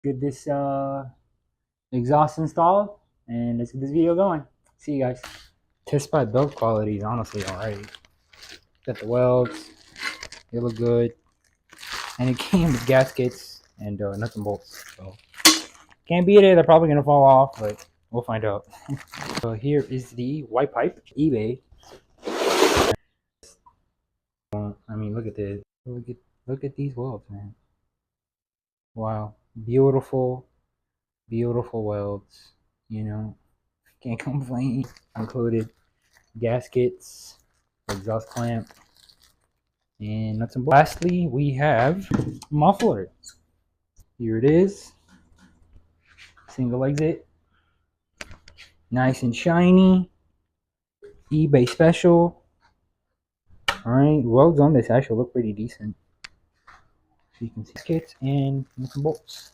get this exhaust installed, and let's get this video going. See you guys. Test by build quality is honestly alright. Got the welds, they look good, and it came with gaskets and nuts and bolts. So can't beat it. They're probably gonna fall off, but we'll find out. So here is the white pipe, eBay. I mean, look at this. Look at these welds, man. Wow, beautiful, beautiful welds. You know, can't complain. Included gaskets, exhaust clamp, and nuts and bolts. Lastly, we have muffler. Here it is. Single exit. Nice and shiny. eBay special. Alright, welds on this actually look pretty decent. So you can see kits and nuts and bolts.